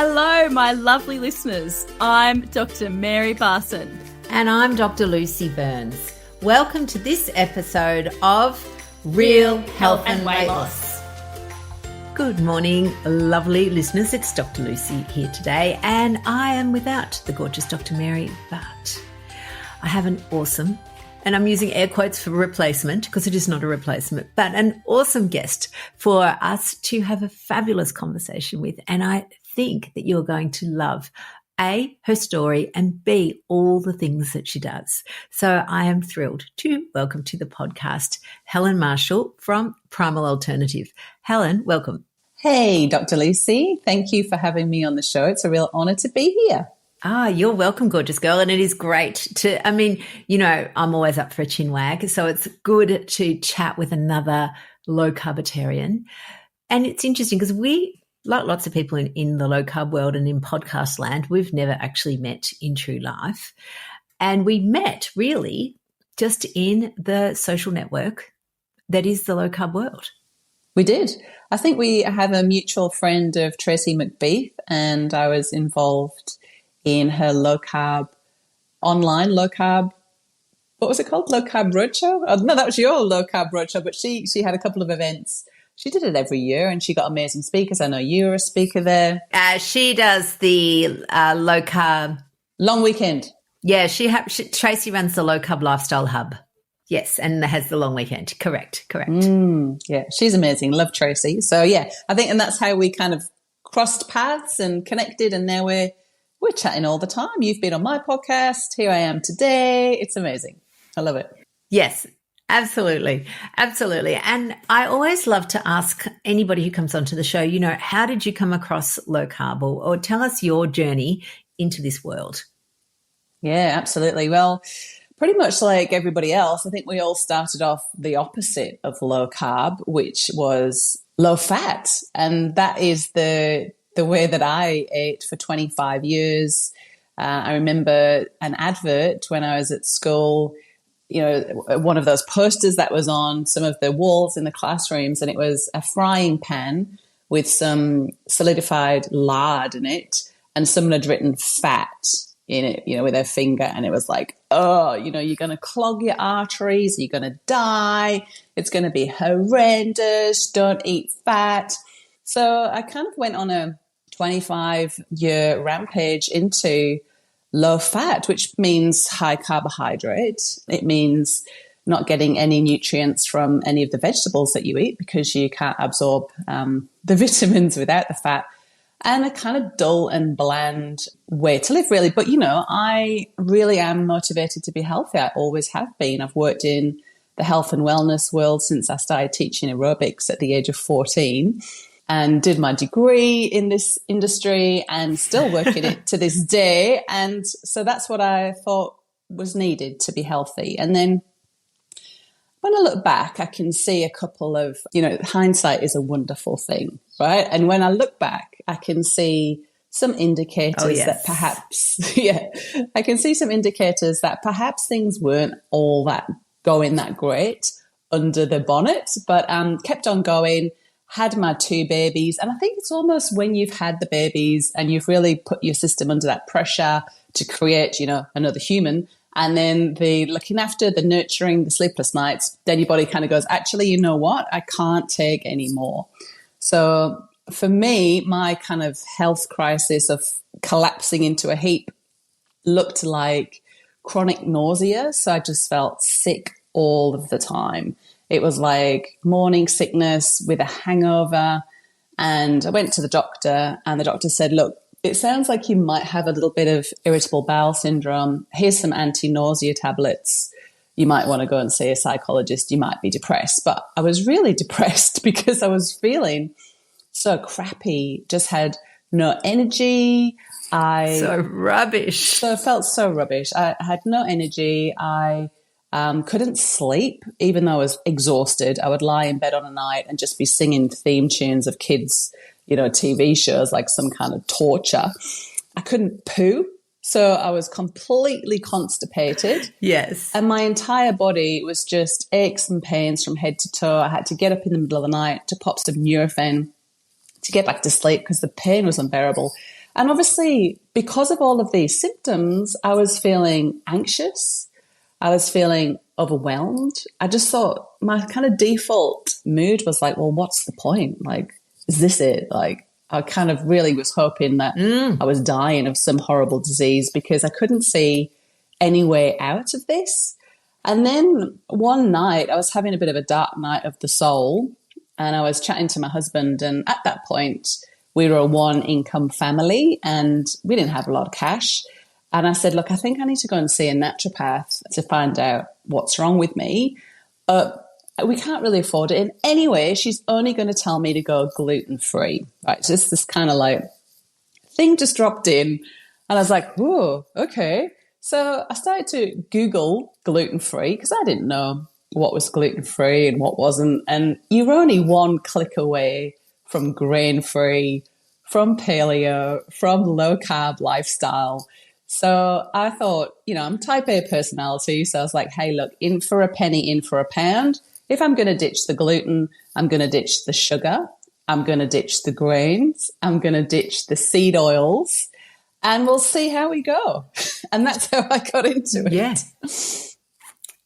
Hello, my lovely listeners. I'm Dr. Mary Barson. And I'm Dr. Lucy Burns. Welcome to this episode of Real Health and Weight Loss. Good morning, lovely listeners. It's Dr. Lucy here today, and I am without the gorgeous Dr. Mary, but I have an awesome, and I'm using air quotes for replacement because it is not a replacement, but an awesome guest for us to have a fabulous conversation with. And I think that you're going to love A, her story, and B, all the things that she does. So I am thrilled to welcome to the podcast Helen Marshall from Primal Alternative. Helen, welcome. Hey, Dr. Lucy. Thank you for having me on the show. It's a real honor to be here. You're welcome, gorgeous girl. And it is great to, I'm always up for a chin wag. So it's good to chat with another low carbitarian. And it's interesting because we, like lots of people in the low carb world and in podcast land, we've never actually met in true life. And we met really just in the social network that is the low carb world. We did. I think we have a mutual friend of Tracy McBeath, and I was involved in her low carb, what was it called? Low carb roadshow? Oh, no, that was your low carb roadshow, but she had a couple of events. She did it every year and she got amazing speakers. I know you're a speaker there. She does the low carb. Long weekend. Yeah, Tracy runs the low carb lifestyle hub. Yes, and has the long weekend. Correct. Yeah, she's amazing. Love Tracy. So yeah, I think, and that's how we kind of crossed paths and connected, and now we're chatting all the time. You've been on my podcast. Here I am today. It's amazing. I love it. Yes, absolutely. And I always love to ask anybody who comes onto the show, how did you come across low carb, or tell us your journey into this world? Yeah, absolutely. Well, pretty much like everybody else, I think we all started off the opposite of low carb, which was low fat. And that is the way that I ate for 25 years. I remember an advert when I was at school, one of those posters that was on some of the walls in the classrooms, and it was a frying pan with some solidified lard in it, and someone had written fat in it, with their finger, and it was like, you're going to clog your arteries, you're going to die, it's going to be horrendous, don't eat fat. So I kind of went on a 25-year rampage into low fat, which means high carbohydrate. It means not getting any nutrients from any of the vegetables that you eat because you can't absorb the vitamins without the fat. And a kind of dull and bland way to live, really. But, I really am motivated to be healthy. I always have been. I've worked in the health and wellness world since I started teaching aerobics at the age of 14 and did my degree in this industry and still work in it to this day. And so that's what I thought was needed to be healthy. And then when I look back, I can see a couple of, hindsight is a wonderful thing, right? And when I look back, I can see some indicators that perhaps, I can see some indicators that perhaps things weren't all that going that great under the bonnet, but kept on going, had my 2 babies. And I think it's almost when you've had the babies and you've really put your system under that pressure to create, another human, and then the looking after, the nurturing, the sleepless nights, then your body kind of goes, actually, you know what? I can't take any more. So for me, my kind of health crisis of collapsing into a heap looked like chronic nausea. So I just felt sick all of the time. It was like morning sickness with a hangover. And I went to the doctor, and the doctor said, look, it sounds like you might have a little bit of irritable bowel syndrome. Here's some anti-nausea tablets. You might want to go and see a psychologist. You might be depressed. But I was really depressed because I was feeling so crappy, just had no energy. So rubbish. So I felt so rubbish. I had no energy. I couldn't sleep, even though I was exhausted. I would lie in bed on a night and just be singing theme tunes of kids, TV shows, like some kind of torture. I couldn't poo. So I was completely constipated. Yes. And my entire body was just aches and pains from head to toe. I had to get up in the middle of the night to pop some Nurofen to get back to sleep because the pain was unbearable. And obviously, because of all of these symptoms, I was feeling anxious. I was feeling overwhelmed. I just thought my kind of default mood was like, well, what's the point? Like, is this it? Like, I kind of really was hoping that I was dying of some horrible disease because I couldn't see any way out of this. And then one night I was having a bit of a dark night of the soul, and I was chatting to my husband. And at that point, we were a one-income family and we didn't have a lot of cash. And I said, look, I think I need to go and see a naturopath to find out what's wrong with me. But we can't really afford it. And anyway, she's only going to tell me to go gluten-free. Right, so this kind of like thing just dropped in. And I was like, whoa, okay. So I started to Google gluten-free because I didn't know what was gluten-free and what wasn't. And you're only one click away from grain-free, from paleo, from low-carb lifestyle. So I thought, I'm type A personality. So I was like, hey, look, in for a penny, in for a pound. If I'm going to ditch the gluten, I'm going to ditch the sugar. I'm going to ditch the grains. I'm going to ditch the seed oils. And we'll see how we go. And that's how I got into it. Yeah.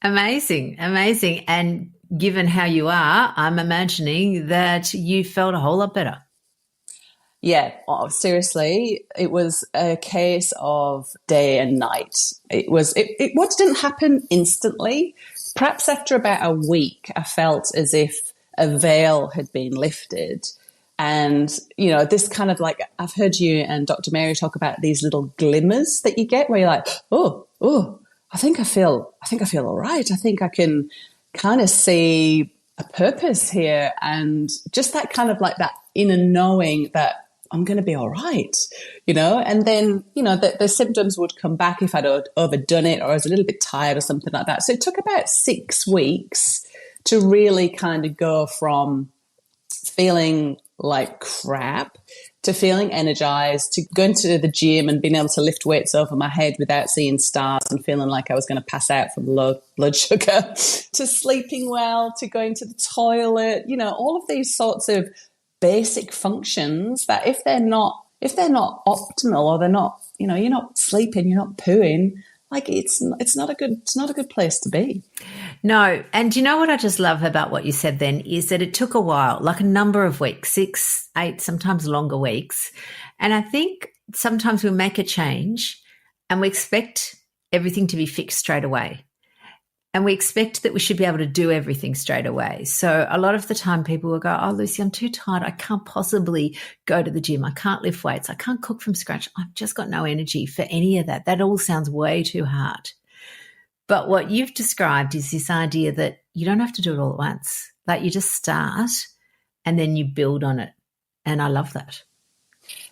Amazing, amazing. And given how you are, I'm imagining that you felt a whole lot better. Yeah, seriously, it was a case of day and night. What didn't happen instantly. Perhaps after about a week, I felt as if a veil had been lifted. And, this kind of like, I've heard you and Dr. Mary talk about these little glimmers that you get where you're like, oh, I think I feel all right. I think I can kind of see a purpose here. And just that kind of like that inner knowing that I'm going to be all right, and then, the symptoms would come back if I'd overdone it or I was a little bit tired or something like that. So it took about 6 weeks to really kind of go from feeling like crap to feeling energized, to going to the gym and being able to lift weights over my head without seeing stars and feeling like I was going to pass out from low blood sugar, to sleeping well, to going to the toilet, all of these sorts of basic functions that if they're not optimal, or they're not, you're not sleeping, you're not pooing, like it's not a good place to be. No. And you know what I just love about what you said then is that it took a while, like a number of weeks, 6, 8, sometimes longer weeks. And I think sometimes we make a change and we expect everything to be fixed straight away. And we expect that we should be able to do everything straight away. So a lot of the time people will go, oh, Lucy, I'm too tired. I can't possibly go to the gym. I can't lift weights. I can't cook from scratch. I've just got no energy for any of that. That all sounds way too hard. But what you've described is this idea that you don't have to do it all at once. Like you just start and then you build on it. And I love that.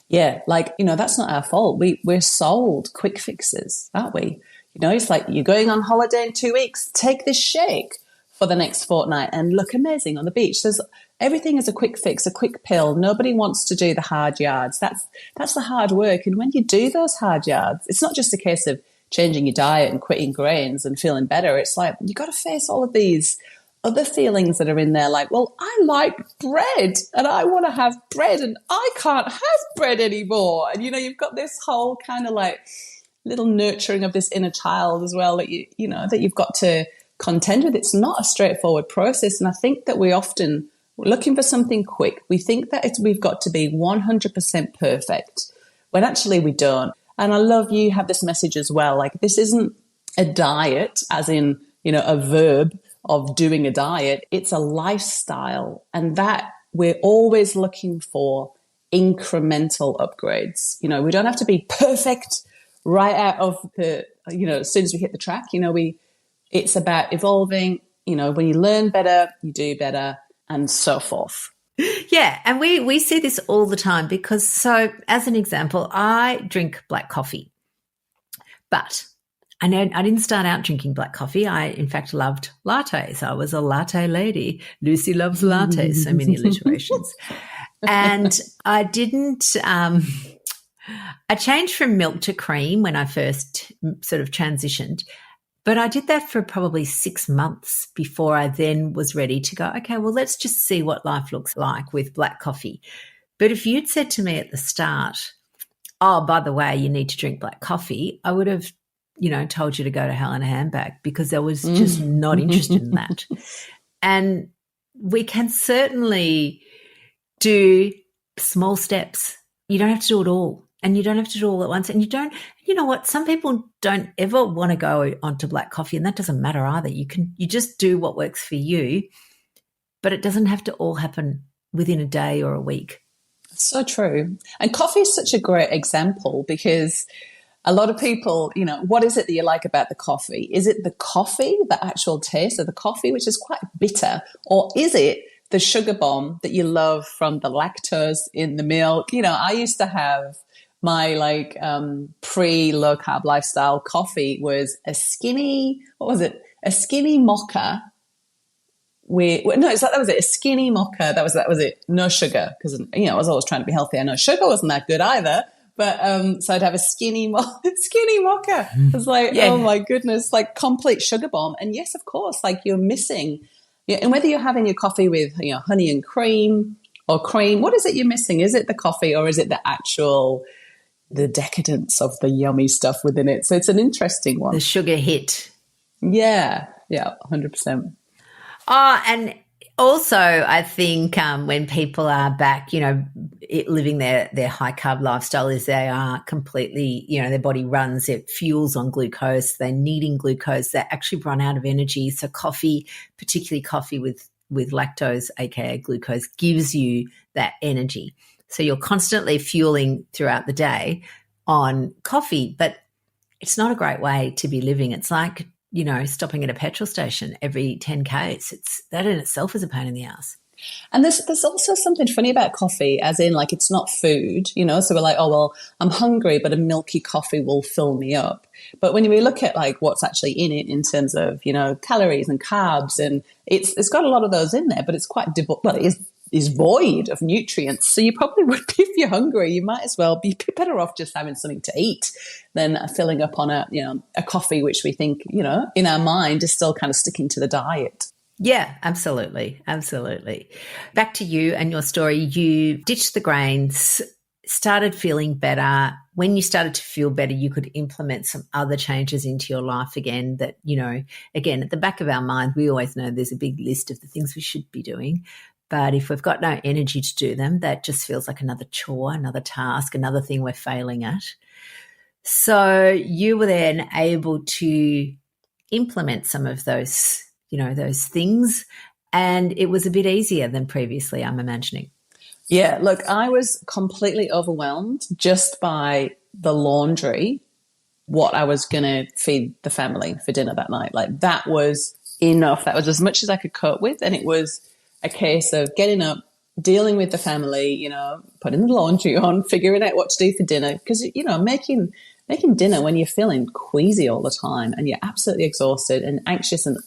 Yeah, that's not our fault. We're sold quick fixes, aren't we? It's like you're going on holiday in 2 weeks, take this shake for the next fortnight and look amazing on the beach. Everything is a quick fix, a quick pill. Nobody wants to do the hard yards. That's the hard work. And when you do those hard yards, it's not just a case of changing your diet and quitting grains and feeling better. It's like you got to face all of these other feelings that are in there, like, well, I like bread and I want to have bread and I can't have bread anymore. And, you've got this whole kind of like little nurturing of this inner child as well that that you've got to contend with. It's not a straightforward process. And I think that we're looking for something quick. We think that we've got to be 100% perfect when actually we don't. And I love you have this message as well. Like this isn't a diet as in, a verb of doing a diet. It's a lifestyle, and that we're always looking for incremental upgrades. We don't have to be perfect right out of the, as soon as we hit the track, it's about evolving, when you learn better, you do better, and so forth. Yeah. And we see this all the time because, so as an example, I drink black coffee, but I didn't start out drinking black coffee. I, in fact, loved lattes. I was a latte lady. Lucy loves lattes, so many alliterations. And I didn't, I changed from milk to cream when I first sort of transitioned, but I did that for probably 6 months before I then was ready to go, okay, well, let's just see what life looks like with black coffee. But if you'd said to me at the start, oh, by the way, you need to drink black coffee, I would have, told you to go to Hell in a Handbag because I was just not interested in that. And we can certainly do small steps. You don't have to do it all, and you don't have to do it all at once. And you know what? Some people don't ever want to go onto black coffee, and that doesn't matter either. You just do what works for you, but it doesn't have to all happen within a day or a week. So true. And coffee is such a great example because a lot of people, what is it that you like about the coffee? Is it the coffee, the actual taste of the coffee, which is quite bitter, or is it the sugar bomb that you love from the lactose in the milk? I used to have my pre-low carb lifestyle coffee was a skinny mocha. That was it. A skinny mocha. That was it. No sugar, because I was always trying to be healthy. I know sugar wasn't that good either. But so I'd have a skinny mocha. It's like, oh my goodness, like complete sugar bomb. And yes, of course, like you're missing. Yeah, and whether you're having your coffee with honey and cream or cream, what is it you're missing? Is it the coffee or is it the decadence of the yummy stuff within it? So it's an interesting one. The sugar hit. Yeah, 100%. Oh, and also I think when people are back, living their high-carb lifestyle is they are completely, their body runs, it fuels on glucose, they're needing glucose, they actually run out of energy. So coffee, particularly coffee with lactose, aka glucose, gives you that energy. So you're constantly fueling throughout the day on coffee, but it's not a great way to be living. It's like, stopping at a petrol station every 10 Ks. That in itself is a pain in the ass. And there's also something funny about coffee, as in like it's not food, so we're like, oh, well, I'm hungry, but a milky coffee will fill me up. But when we look at like what's actually in it in terms of, calories and carbs, and it's got a lot of those in there, but it's quite, it is void of nutrients. So you probably would be, if you're hungry, you might as well be better off just having something to eat than filling up on a coffee, which we think, in our mind is still kind of sticking to the diet. Yeah, absolutely. Absolutely. Back to you and your story. You ditched the grains, started feeling better. When you started to feel better, you could implement some other changes into your life again that, again, at the back of our mind, we always know there's a big list of the things we should be doing. But if we've got no energy to do them, that just feels like another chore, another task, another thing we're failing at. So you were then able to implement some of those, those things, and it was a bit easier than previously, I'm imagining. Yeah, look, I was completely overwhelmed just by the laundry, what I was going to feed the family for dinner that night. Like that was enough. That was as much as I could cope with, and it was a case of getting up, dealing with the family, putting the laundry on, figuring out what to do for dinner. Because, making dinner when you're feeling queasy all the time and you're absolutely exhausted and anxious and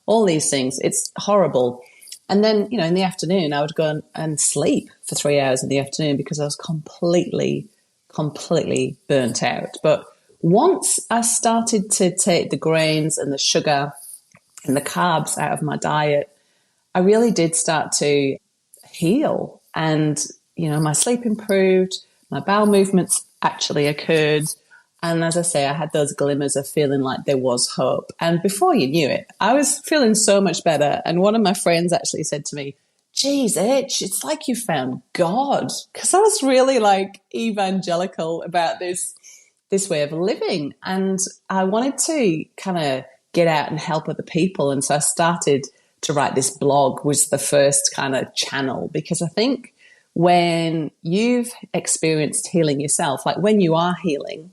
all these things, it's horrible. And then, in the afternoon, I would go and sleep for 3 hours in the afternoon because I was completely burnt out. But once I started to take the grains and the sugar and the carbs out of my diet, I really did start to heal, and, my sleep improved, my bowel movements actually occurred. And as I say, I had those glimmers of feeling like there was hope. And before you knew it, I was feeling so much better. And one of my friends actually said to me, geez, Itch, it's like you found God. Because I was really like evangelical about this way of living. And I wanted to kind of get out and help other people. And so I started to write this blog, was the first kind of channel, because I think when you've experienced healing yourself, like when you are healing,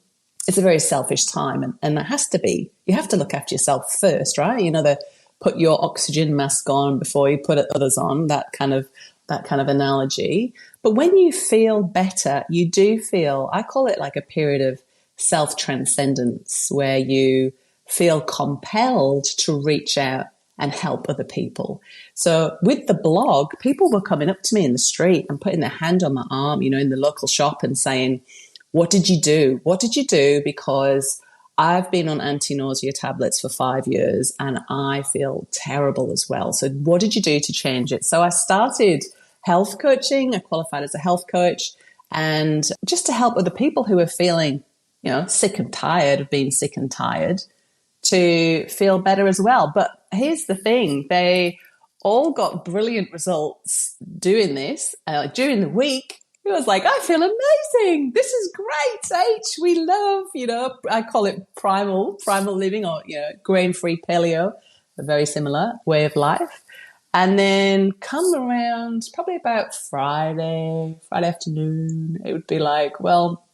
it's a very selfish time, and that has to be. You have to look after yourself first, right? The put your oxygen mask on before you put others on, that kind of analogy. But when you feel better, you do feel, I call it like a period of self-transcendence where you feel compelled to reach out and help other people. So with the blog, people were coming up to me in the street and putting their hand on my arm, in the local shop and saying, what did you do? What did you do? Because I've been on anti-nausea tablets for 5 years and I feel terrible as well. So what did you do to change it? So I started health coaching. I qualified as a health coach. and just to help other people who are feeling, sick and tired of being sick and tired to feel better as well. But here's the thing, they all got brilliant results doing this. During the week, it was like, I feel amazing. This is great, H. We love, I call it primal living, or, grain-free paleo, a very similar way of life. And then come around probably about Friday afternoon, it would be like, well,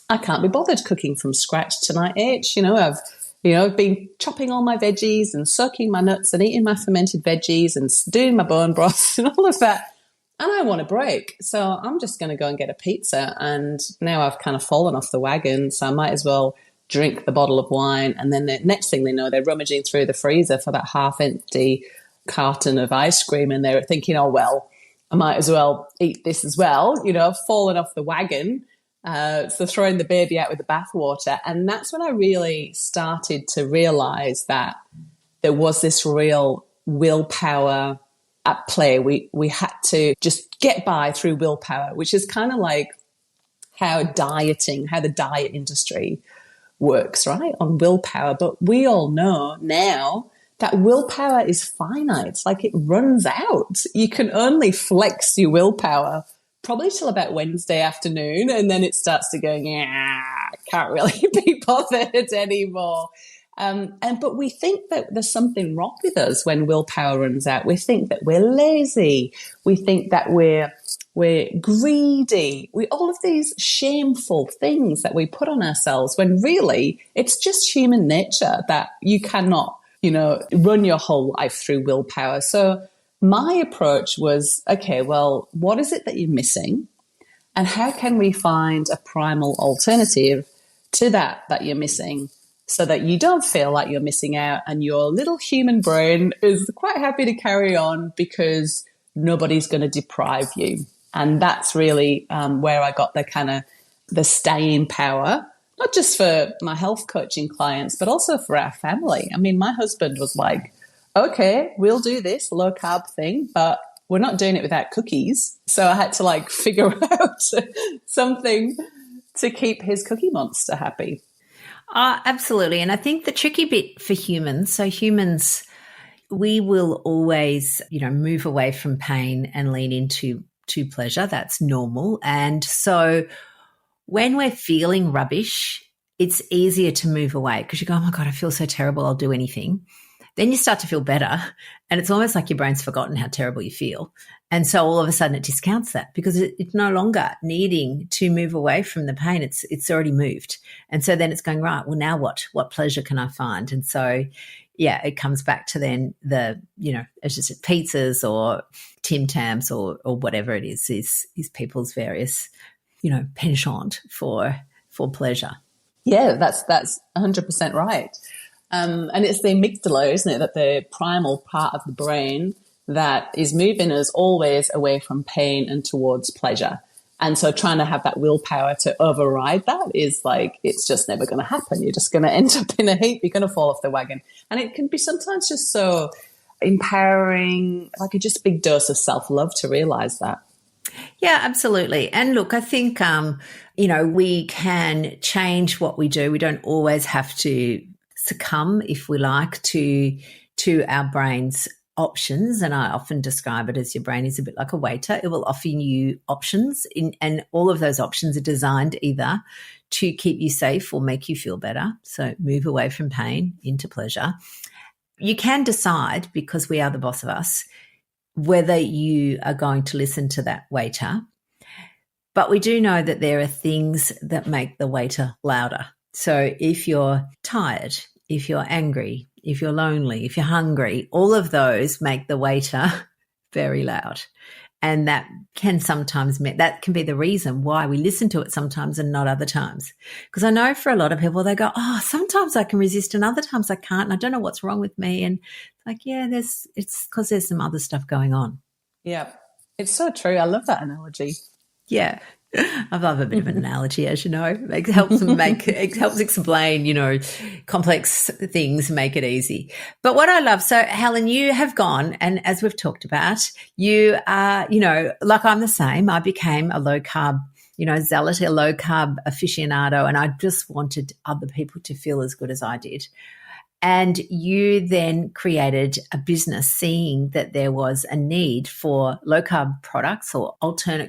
I can't be bothered cooking from scratch tonight, H. I've been chopping all my veggies and soaking my nuts and eating my fermented veggies and doing my bone broth and all of that. And I want a break. So I'm just going to go and get a pizza. And now I've kind of fallen off the wagon. So I might as well drink the bottle of wine. And then the next thing they know, they're rummaging through the freezer for that half empty carton of ice cream. And they're thinking, oh, well, I might as well eat this as well. Fallen off the wagon. So throwing the baby out with the bathwater. And that's when I really started to realize that there was this real willpower at play. We had to just get by through willpower, which is kind of like how the diet industry works, right? On willpower. But we all know now that willpower is finite. Like, it runs out. You can only flex your willpower probably till about Wednesday afternoon, and then it starts to go, I can't really be bothered anymore. But we think that there's something wrong with us when willpower runs out. We think that we're lazy. We think that we're greedy. All of these shameful things that we put on ourselves, when really it's just human nature that you cannot, run your whole life through willpower. So my approach was, okay, well, what is it that you're missing? And how can we find a primal alternative to that you're missing, so that you don't feel like you're missing out and your little human brain is quite happy to carry on because nobody's going to deprive you. And that's really where I got the staying power, not just for my health coaching clients, but also for our family. I mean, my husband was like, okay, we'll do this low carb thing, but we're not doing it without cookies. So I had to figure out something to keep his cookie monster happy. Absolutely. And I think the tricky bit for humans, we will always, move away from pain and lean into pleasure. That's normal. And so when we're feeling rubbish, it's easier to move away because you go, oh my God, I feel so terrible, I'll do anything. Then you start to feel better, and it's almost like your brain's forgotten how terrible you feel. And so all of a sudden it discounts that because it's no longer needing to move away from the pain. It's already moved. And so then it's going, right, well, now what? What pleasure can I find? And so, yeah, it comes back to then as you said, pizzas or Tim Tams or whatever it is people's various, penchant for pleasure. Yeah, that's 100% right. And it's the amygdala, isn't it, that the primal part of the brain that is moving us always away from pain and towards pleasure. And so trying to have that willpower to override that is it's just never going to happen. You're just going to end up in a heap. You're going to fall off the wagon. And it can be sometimes just so empowering, like just a big dose of self-love to realize that. Yeah, absolutely. And look, I think, we can change what we do. We don't always have to succumb, if we like, to our brain's options. And I often describe it as your brain is a bit like a waiter. It will offer you options, and all of those options are designed either to keep you safe or make you feel better. So move away from pain into pleasure. You can decide, because we are the boss of us, whether you are going to listen to that waiter. But we do know that there are things that make the waiter louder. So if you're tired, if you're angry, if you're lonely, if you're hungry, all of those make the waiter very loud. And that can be the reason why we listen to it sometimes and not other times. Because I know for a lot of people, they go, oh, sometimes I can resist and other times I can't. And I don't know what's wrong with me. And it's because there's some other stuff going on. Yeah, it's so true. I love that analogy. Yeah. I love a bit of an analogy, as you know. It helps explain, complex things, make it easy. But what I love, so Helen, you have gone, and as we've talked about, you are, like I'm the same. I became a low carb zealot, a low carb aficionado, and I just wanted other people to feel as good as I did. And you then created a business seeing that there was a need for low carb products or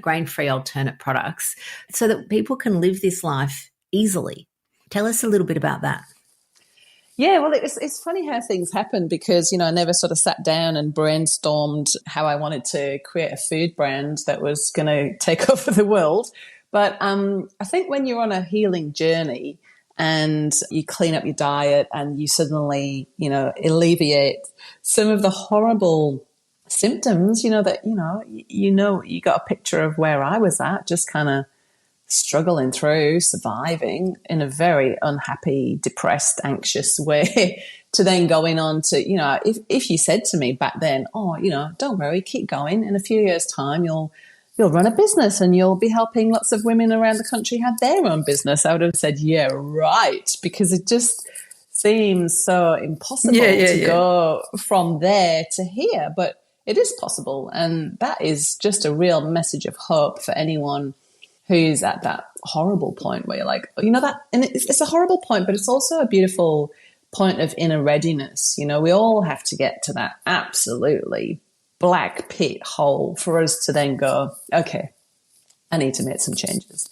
grain-free alternate products so that people can live this life easily. Tell us a little bit about that. Yeah, well, it's funny how things happen because, I never sort of sat down and brainstormed how I wanted to create a food brand that was going to take over the world. But I think when you're on a healing journey and you clean up your diet and you suddenly, alleviate some of the horrible symptoms, you got a picture of where I was at, just kind of struggling through, surviving in a very unhappy, depressed, anxious way to then going on to, if you said to me back then, don't worry, keep going. In a few years' time, you'll run a business and you'll be helping lots of women around the country have their own business. I would have said, yeah, right, because it just seems so impossible to go from there to here. But it is possible. And that is just a real message of hope for anyone who's at that horrible point where you're like, that, and it's a horrible point, but it's also a beautiful point of inner readiness. We all have to get to that absolutely black pit hole for us to then go, okay, I need to make some changes.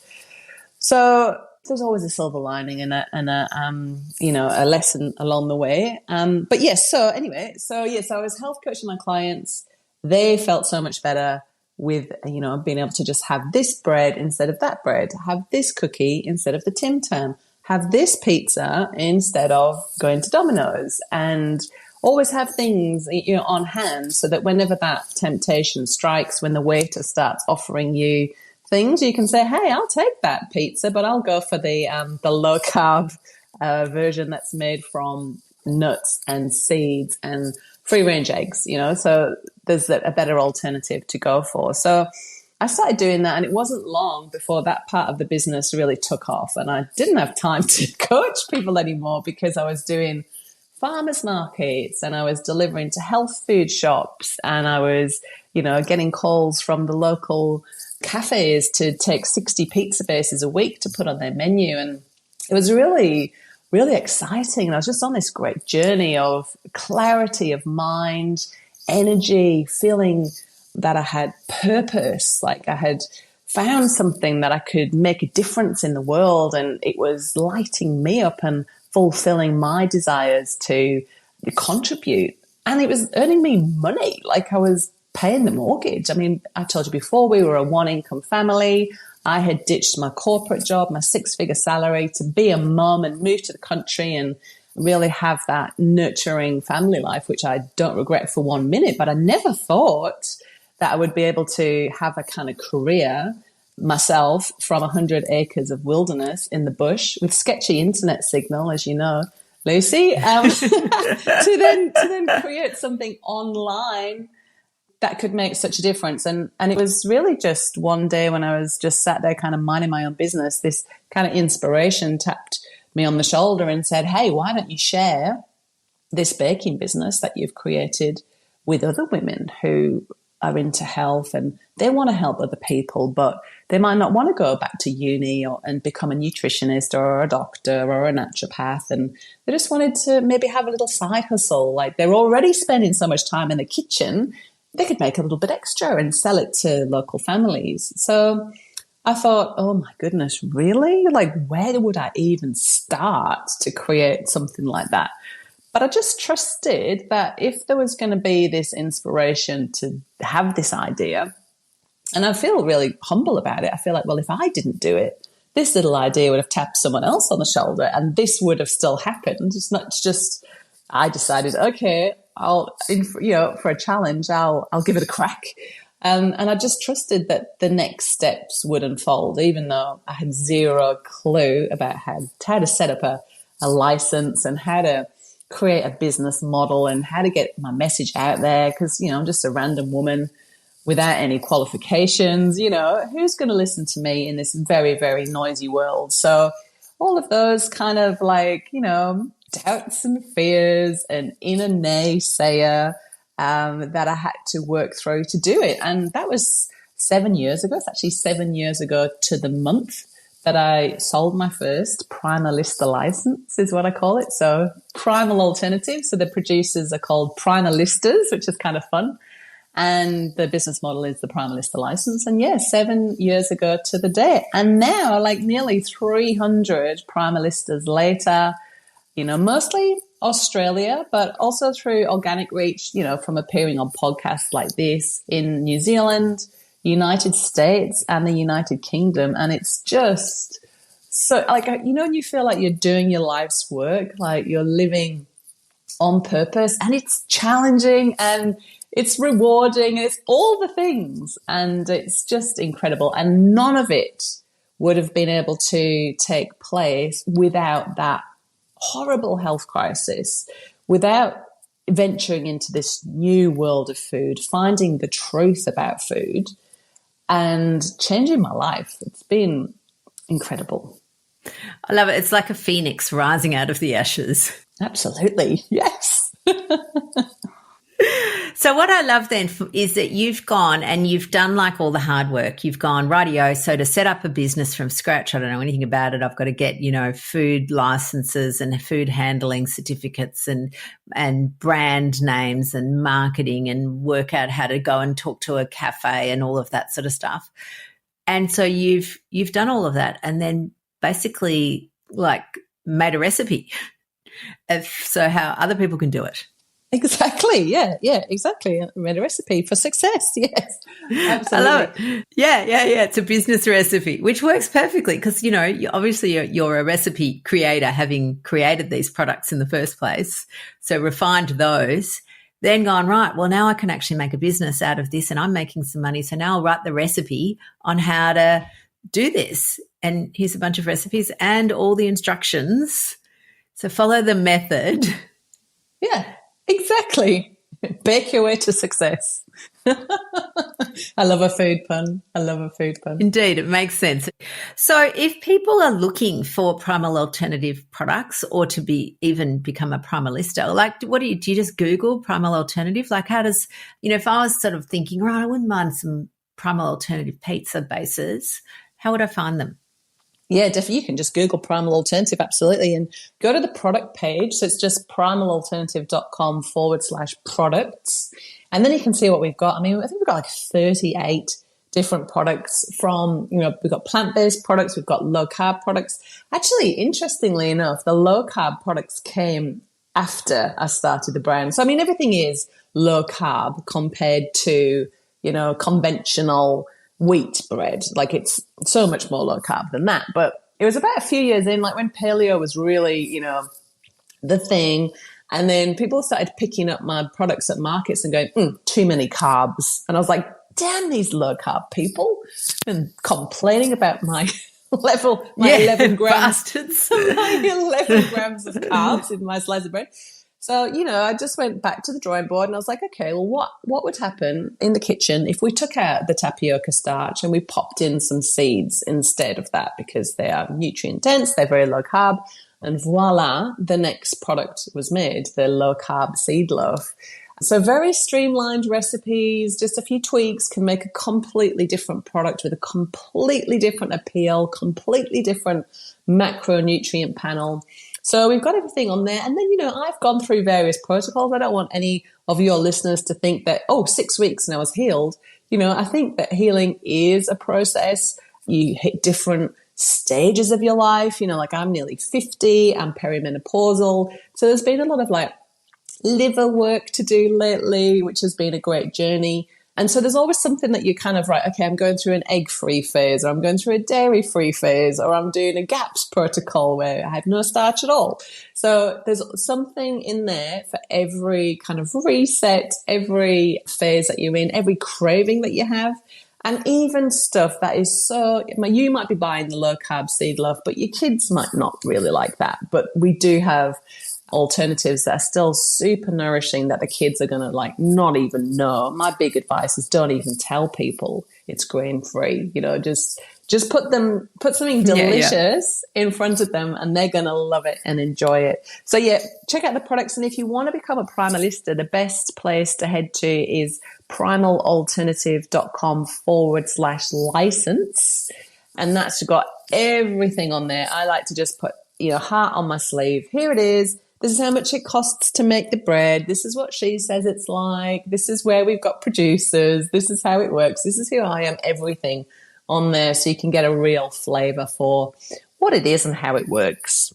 So there's always a silver lining and a lesson along the way. But yes, so I was health coaching my clients. They felt so much better with, being able to just have this bread instead of that bread, have this cookie instead of the Tim Tam, have this pizza instead of going to Domino's, and always have things, on hand so that whenever that temptation strikes, when the waiter starts offering you things, you can say, hey, I'll take that pizza, but I'll go for the low carb version that's made from nuts and seeds and free range eggs, so there's a better alternative to go for. So I started doing that, and it wasn't long before that part of the business really took off, and I didn't have time to coach people anymore because I was doing farmers markets and I was delivering to health food shops, and I was, getting calls from the local cafes to take 60 pizza bases a week to put on their menu. And it was really, really exciting. And I was just on this great journey of clarity of mind, energy, feeling that I had purpose, like I had found something that I could make a difference in the world, and it was lighting me up and fulfilling my desires to contribute. And it was earning me money, like I was paying the mortgage. I mean, I told you before, we were a one-income family. I had ditched my corporate job, my 6-figure salary, to be a mum and move to the country and really have that nurturing family life, which I don't regret for 1 minute. But I never thought that I would be able to have a kind of career myself from 100 acres of wilderness in the bush with sketchy internet signal, as you know, Lucy, to then create something online that could make such a difference. And it was really just one day when I was just sat there kind of minding my own business, this kind of inspiration tapped me on the shoulder and said, hey, why don't you share this baking business that you've created with other women who are into health and they want to help other people, but they might not want to go back to uni and become a nutritionist or a doctor or a naturopath. And they just wanted to maybe have a little side hustle. Like they're already spending so much time in the kitchen, they could make a little bit extra and sell it to local families. So I thought, oh my goodness, really? Like, where would I even start to create something like that? But I just trusted that if there was going to be this inspiration to have this idea, and I feel really humble about it. I feel like, well, if I didn't do it, this little idea would have tapped someone else on the shoulder and this would have still happened. It's not just, I decided, okay, for a challenge, I'll give it a crack. And I just trusted that the next steps would unfold, even though I had zero clue about how to set up a license and how to create a business model and how to get my message out there. Because, I'm just a random woman without any qualifications. Who's going to listen to me in this very, very noisy world? So all of those kind of doubts and fears and inner naysayer that I had to work through to do it. And that was 7 years ago. It's actually 7 years ago to the month that I sold my first Primalista license, is what I call it. So primal alternative. So the producers are called Primalistas, which is kind of fun. And the business model is the Primalista license. And 7 years ago to the day. And now, like nearly 300 Primalistas later, mostly Australia, but also through organic reach, from appearing on podcasts like this in New Zealand, United States, and the United Kingdom. And it's just so, like, when you feel like you're doing your life's work, like you're living on purpose, and it's challenging and it's rewarding, and it's all the things, and it's just incredible. And none of it would have been able to take place without that horrible health crisis, without venturing into this new world of food, finding the truth about food, and changing my life. It's been incredible. I love it. It's like a phoenix rising out of the ashes. Absolutely. Yes. So what I love then is that you've gone and you've done like all the hard work. You've gone, rightio, so to set up a business from scratch, I don't know anything about it. I've got to get, food licenses and food handling certificates and brand names and marketing, and work out how to go and talk to a cafe and all of that sort of stuff. And so you've done all of that, and then basically like made a recipe so how other people can do it. Exactly. Yeah, exactly. I made a recipe for success. Yes, absolutely. I love it. Yeah. It's a business recipe, which works perfectly because, obviously you're a recipe creator, having created these products in the first place. So refined those, then gone, right, well, now I can actually make a business out of this and I'm making some money. So now I'll write the recipe on how to do this. And here's a bunch of recipes and all the instructions. So follow the method. Yeah. Exactly. Bake your way to success. I love a food pun. Indeed, it makes sense. So if people are looking for primal alternative products or to even become a Primalista, like what do you just Google primal alternative? Like how does, if I was sort of thinking, right, I wouldn't mind some primal alternative pizza bases, how would I find them? Yeah, definitely. You can just Google Primal Alternative, absolutely, and go to the product page. So it's just primalalternative.com/products. And then you can see what we've got. I think we've got like 38 different products from, we've got plant-based products, we've got low-carb products. Actually, interestingly enough, the low-carb products came after I started the brand. So, everything is low-carb compared to, conventional wheat bread. Like it's so much more low carb than that. But it was about a few years in, like when paleo was really, the thing. And then people started picking up my products at markets and going, too many carbs. And I was like, damn these low carb people, and complaining about my 11 grams, bastards. my 11 grams of carbs in my slice of bread. So, I just went back to the drawing board and I was like, okay, well, what would happen in the kitchen if we took out the tapioca starch and we popped in some seeds instead of that, because they are nutrient dense, they're very low carb, and voila, the next product was made, the low carb seed loaf. So very streamlined recipes, just a few tweaks can make a completely different product with a completely different appeal, completely different macronutrient panel. So we've got everything on there. And then, I've gone through various protocols. I don't want any of your listeners to think that, 6 weeks and I was healed. I think that healing is a process. You hit different stages of your life. Like I'm nearly 50, I'm perimenopausal. So there's been a lot of like liver work to do lately, which has been a great journey. And so there's always something that you kind of, right, okay, I'm going through an egg-free phase, or I'm going through a dairy-free phase, or I'm doing a GAPS protocol where I have no starch at all. So there's something in there for every kind of reset, every phase that you're in, every craving that you have, and even stuff that is so, you might be buying the low-carb seed loaf, but your kids might not really like that. But we do have alternatives that are still super nourishing that the kids are going to like not even know. My big advice is don't even tell people it's grain free. Just Just put something delicious in front of them and they're going to love it and enjoy it. So yeah, check out the products. And if you want to become a Primalista, the best place to head to is primalalternative.com/license. And that's got everything on there. I like to just put, heart on my sleeve. Here it is. This is how much it costs to make the bread. This is what she says it's like. This is where we've got producers. This is how it works. This is who I am. Everything on there, so you can get a real flavour for what it is and how it works.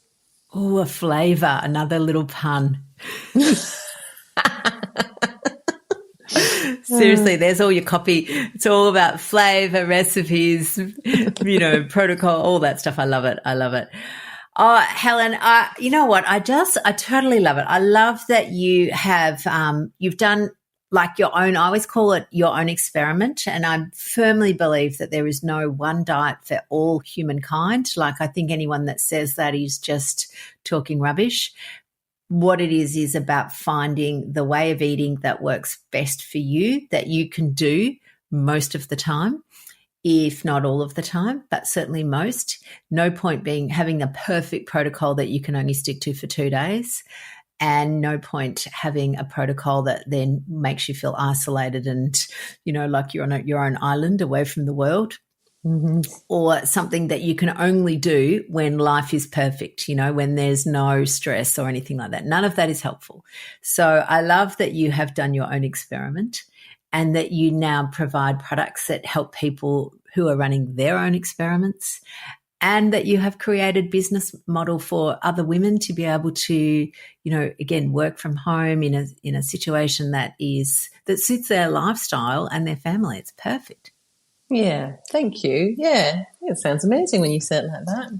Oh, a flavour, another little pun. Seriously, there's all your copy. It's all about flavour, recipes, protocol, all that stuff. I love it. Oh, Helen, you know what? I totally love it. I love that you have, you've done like your own, I always call it your own experiment. And I firmly believe that there is no one diet for all humankind. Like, I think anyone that says that is just talking rubbish. What it is about finding the way of eating that works best for you, that you can do most of the time, if not all of the time, but certainly most. No point being having the perfect protocol that you can only stick to for 2 days. And no point having a protocol that then makes you feel isolated and, like you're on your own island away from the world, or something that you can only do when life is perfect, when there's no stress or anything like that. None of that is helpful. So I love that you have done your own experiment and that you now provide products that help people who are running their own experiments, and that you have created business model for other women to be able to, again, work from home in a situation that suits their lifestyle and their family. It's perfect. Yeah, thank you. Yeah, it sounds amazing when you say it like that.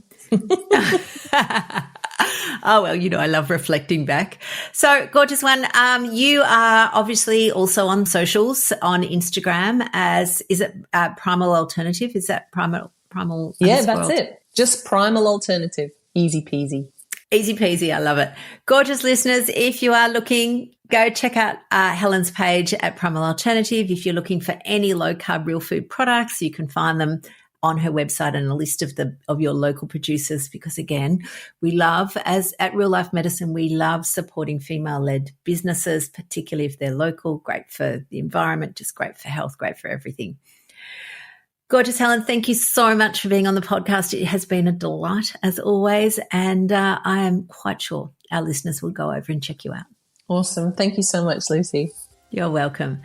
Oh, well, I love reflecting back. So, gorgeous one, you are obviously also on socials, on Instagram is it Primal Alternative? Is that Primal? Yeah, that's it. Just Primal Alternative. Easy peasy. Easy peasy. I love it. Gorgeous listeners, if you are looking, go check out Helen's page at Primal Alternative. If you're looking for any low-carb real food products, you can find them on her website and a list of your local producers, because, again, we love, as at Real Life Medicine, we love supporting female-led businesses, particularly if they're local. Great for the environment, just great for health, great for everything. Gorgeous, Helen, thank you so much for being on the podcast. It has been a delight, as always, and I am quite sure our listeners will go over and check you out. Awesome. Thank you so much, Lucy. You're welcome.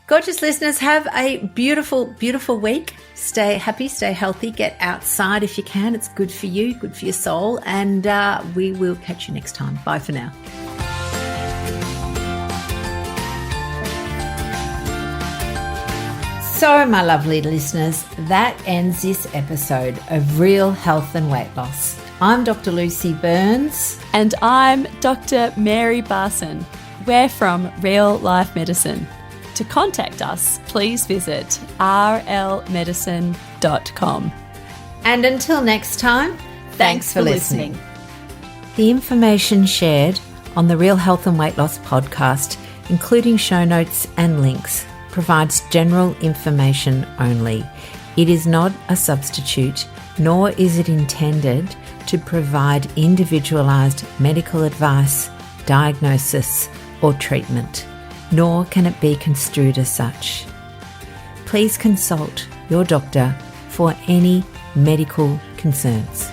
Gorgeous listeners, have a beautiful, beautiful week. Stay happy, stay healthy, get outside if you can. It's good for you, good for your soul, and we will catch you next time. Bye for now. So, my lovely listeners, that ends this episode of Real Health and Weight Loss. I'm Dr. Lucy Burns. And I'm Dr. Mary Barson. We're from Real Life Medicine. To contact us, please visit rlmedicine.com. And until next time, thanks for listening. The information shared on the Real Health and Weight Loss podcast, including show notes and links, provides general information only. It is not a substitute, nor is it intended to provide individualized medical advice, diagnosis, or treatment, nor can it be construed as such. Please consult your doctor for any medical concerns.